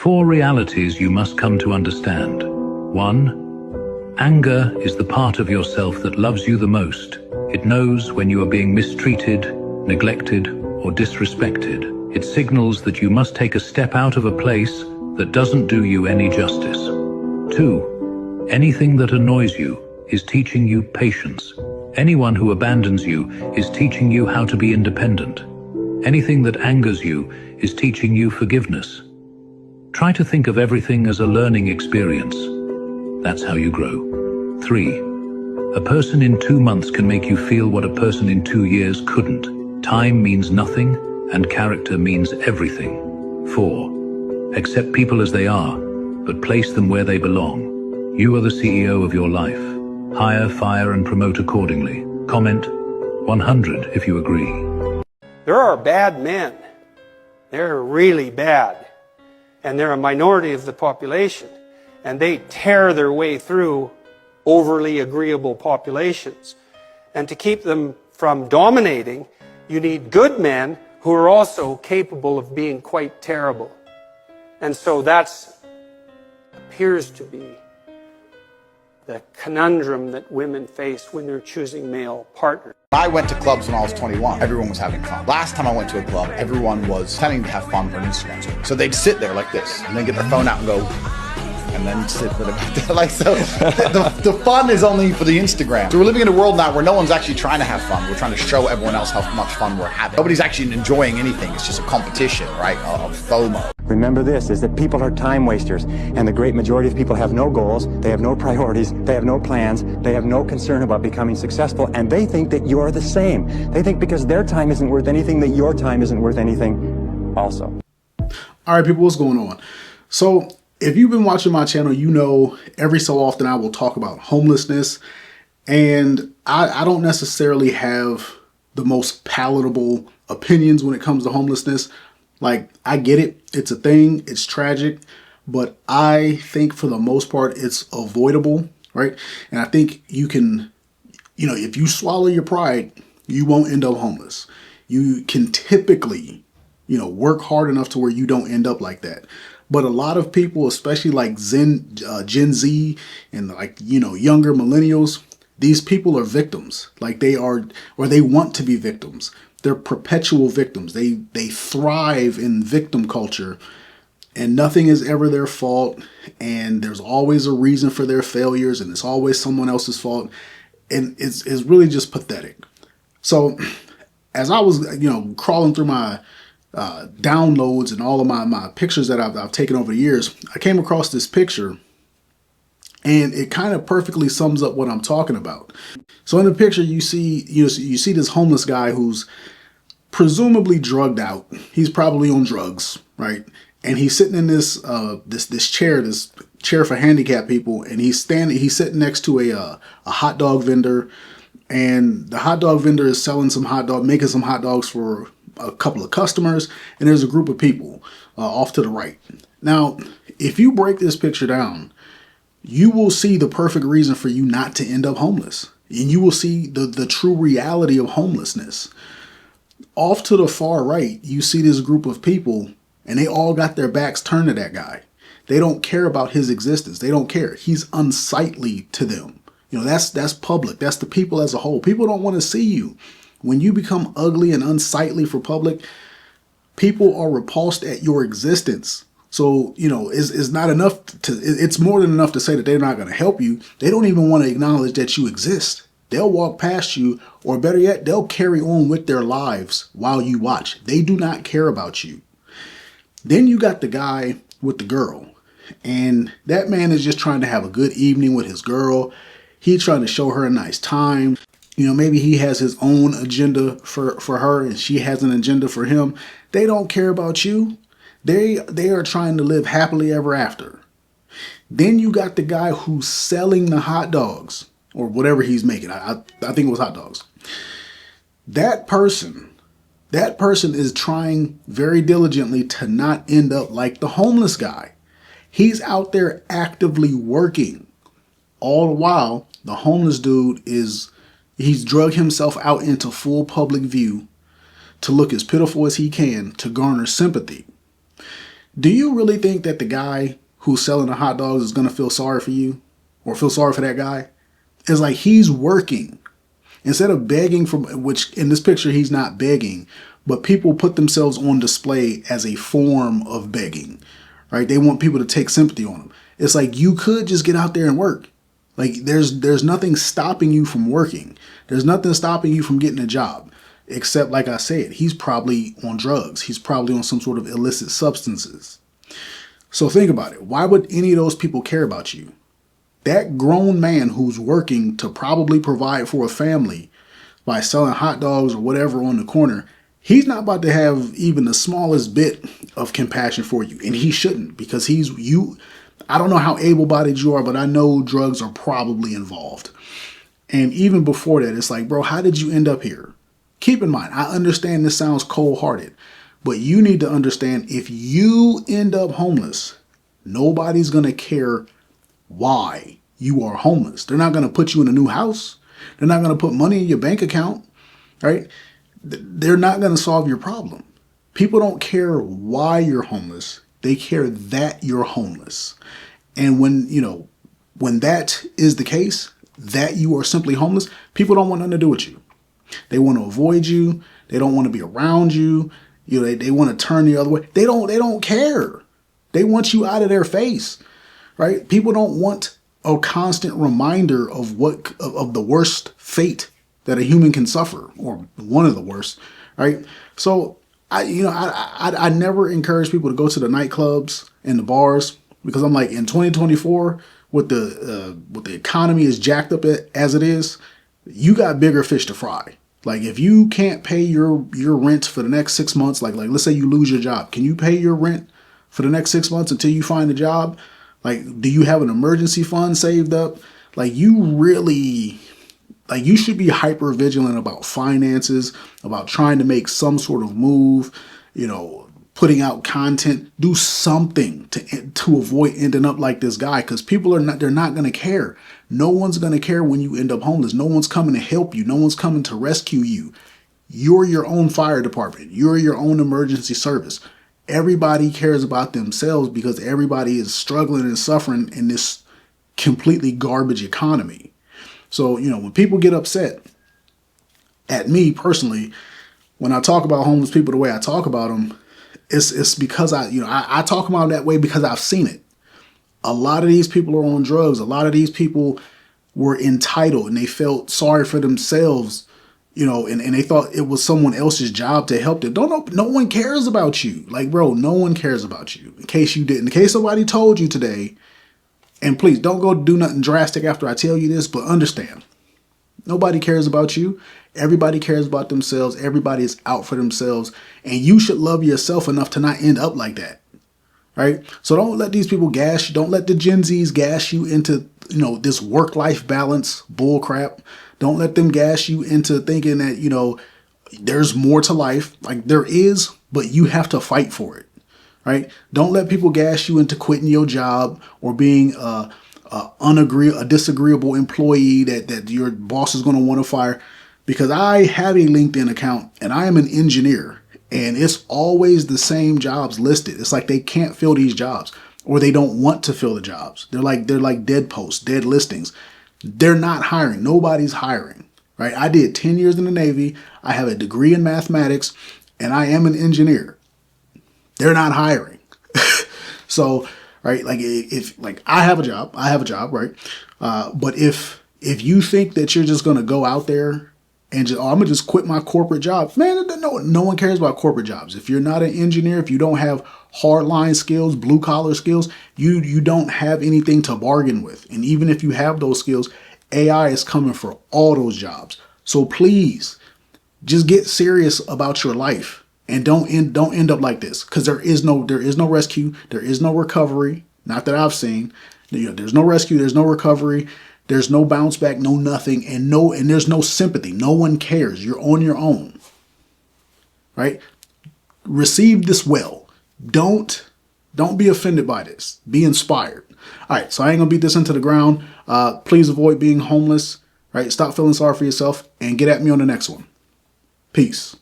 4 realities you must come to understand. 1. Anger is the part of yourself that loves you the most. It knows when you are being mistreated, neglected, or disrespected. It signals that you must take a step out of a place that doesn't do you any justice. 2. Anything that annoys you is teaching you patience. Anyone who abandons you is teaching you how to be independent. Anything that angers you is teaching you forgiveness. Try to think of everything as a learning experience. That's how you grow. 3. A person in 2 months can make you feel what a person in 2 years couldn't. Time means nothing, and character means everything. 4. Accept people as they are, but place them where they belong. You are the CEO of your life. Hire, fire, and promote accordingly. Comment 100 if you agree. There are bad men. They're really bad. And they're a minority of the population. And they tear their way through overly agreeable populations. And to keep them from dominating, you need good men who are also capable of being quite terrible. And so that appears to be the conundrum that women face when they're choosing male partners. I went to clubs when I was 21. Everyone was having fun. Last time I went to a club, everyone was planning to have fun for an Instagram story. So they'd sit there like this, and then get their phone out and go, and then sit with it. Like, so the fun is only for the Instagram. So we're living in a world now where no one's actually trying to have fun. We're trying to show everyone else how much fun we're having. Nobody's actually enjoying anything. It's just a competition, right, of FOMO. Remember this, is that people are time wasters, and the great majority of people have no goals, they have no priorities, they have no plans, they have no concern about becoming successful, and they think that you're the same. They think because their time isn't worth anything, that your time isn't worth anything also. All right, people, what's going on? So if you've been watching my channel, you know every so often I will talk about homelessness, and I don't necessarily have the most palatable opinions when it comes to homelessness. Like, I get it. It's a thing. It's tragic. But I think for the most part, it's avoidable, right? And I think you can, if you swallow your pride, you won't end up homeless. You can typically, work hard enough to where you don't end up like that. But a lot of people, especially like Gen Z and younger millennials, these people are victims. Like they are, or they want to be victims. They're perpetual victims. They thrive in victim culture, and nothing is ever their fault. And there's always a reason for their failures, and it's always someone else's fault. And it's really just pathetic. So as I was, crawling through my downloads and all of my pictures that I've taken over the years, I came across this picture, and it kind of perfectly sums up what I'm talking about. So in the picture, you see this homeless guy who's presumably drugged out. He's probably on drugs, right? And he's sitting in this chair for handicapped people, and he's sitting next to a hot dog vendor, and the hot dog vendor is selling making some hot dogs for a couple of customers, and there's a group of people off to the right. Now, if you break this picture down, you will see the perfect reason for you not to end up homeless. And you will see the true reality of homelessness. Off to the far right, you see this group of people, and they all got their backs turned to that guy. They don't care about his existence. They don't care. He's unsightly to them. That's public. That's the people as a whole. People don't want to see you. When you become ugly and unsightly for public, people are repulsed at your existence. So, it's not enough it's more than enough to say that they're not going to help you. They don't even want to acknowledge that you exist. They'll walk past you, or better yet, they'll carry on with their lives while you watch. They do not care about you. Then you got the guy with the girl, and that man is just trying to have a good evening with his girl. He's trying to show her a nice time. Maybe he has his own agenda for her, and she has an agenda for him. They don't care about you. They are trying to live happily ever after. Then you got the guy who's selling the hot dogs, or whatever he's making. I think it was hot dogs. That person is trying very diligently to not end up like the homeless guy. He's out there actively working. All the while, the homeless dude he's drug himself out into full public view to look as pitiful as he can to garner sympathy. Do you really think that the guy who's selling the hot dogs is going to feel sorry for you or feel sorry for that guy? It's like he's working. Instead of begging from, which in this picture he's not begging, but people put themselves on display as a form of begging, right? They want people to take sympathy on them. It's like you could just get out there and work. Like there's nothing stopping you from working. There's nothing stopping you from getting a job. Except, like I said, he's probably on drugs. He's probably on some sort of illicit substances. So think about it. Why would any of those people care about you? That grown man who's working to probably provide for a family by selling hot dogs or whatever on the corner, he's not about to have even the smallest bit of compassion for you. And he shouldn't, because I don't know how able-bodied you are, but I know drugs are probably involved. And even before that, it's like, bro, how did you end up here? Keep in mind, I understand this sounds cold-hearted, but you need to understand if you end up homeless, nobody's going to care why you are homeless. They're not going to put you in a new house. They're not going to put money in your bank account, right? They're not going to solve your problem. People don't care why you're homeless. They care that you're homeless. And when that is the case, that you are simply homeless, people don't want nothing to do with you. They want to avoid you. They don't want to be around you. They want to turn the other way. They don't care. They want you out of their face, right? People don't want a constant reminder of the worst fate that a human can suffer, or one of the worst, right? So I never encourage people to go to the nightclubs and the bars, because I'm like, in 2024, with the economy as jacked up as it is, you got bigger fish to fry. Like, if you can't pay your rent for the next 6 months, like let's say you lose your job, can you pay your rent for the next 6 months until you find a job? Like, do you have an emergency fund saved up? Like, you should be hyper vigilant about finances, about trying to make some sort of move, putting out content, do something to avoid ending up like this guy, because they're not going to care. No one's going to care when you end up homeless. No one's coming to help you. No one's coming to rescue you. You're your own fire department. You're your own emergency service. Everybody cares about themselves because everybody is struggling and suffering in this completely garbage economy. So, when people get upset at me personally, when I talk about homeless people the way I talk about them, it's because I talk about them that way because I've seen it. A lot of these people are on drugs. A lot of these people were entitled and they felt sorry for themselves, and they thought it was someone else's job to help them. No one cares about you. Like, bro, no one cares about you. In case you didn't, in case somebody told you today, and please don't go do nothing drastic after I tell you this, but understand, nobody cares about you. Everybody cares about themselves. Everybody is out for themselves. And you should love yourself enough to not end up like that. Right? So don't let these people gas you. Don't let the Gen Zs gas you into, this work-life balance bull crap. Don't let them gas you into thinking that, there's more to life. Like, there is, but you have to fight for it. Right? Don't let people gas you into quitting your job or being a disagreeable employee that your boss is going to want to fire. Because I have a LinkedIn account and I am an engineer, and it's always the same jobs listed. It's like they can't fill these jobs, or they don't want to fill the jobs. They're like dead posts, dead listings. They're not hiring. Nobody's hiring, right? I did 10 years in the Navy. I have a degree in mathematics, and I am an engineer. They're not hiring. So, right, like if I have a job, right? But if you think that you're just going to go out there and I'm going to just quit my corporate job, man, no one cares about corporate jobs. If you're not an engineer, if you don't have hardline skills, blue collar skills, you don't have anything to bargain with. And even if you have those skills, AI is coming for all those jobs. So please just get serious about your life and don't end up like this, because there is no rescue. There is no recovery. Not that I've seen. There's no rescue. There's no recovery. There's no bounce back, no nothing, and there's no sympathy. No one cares. You're on your own, right? Receive this well. Don't be offended by this. Be inspired. All right, so I ain't gonna beat this into the ground. Please avoid being homeless, right? Stop feeling sorry for yourself and get at me on the next one. Peace.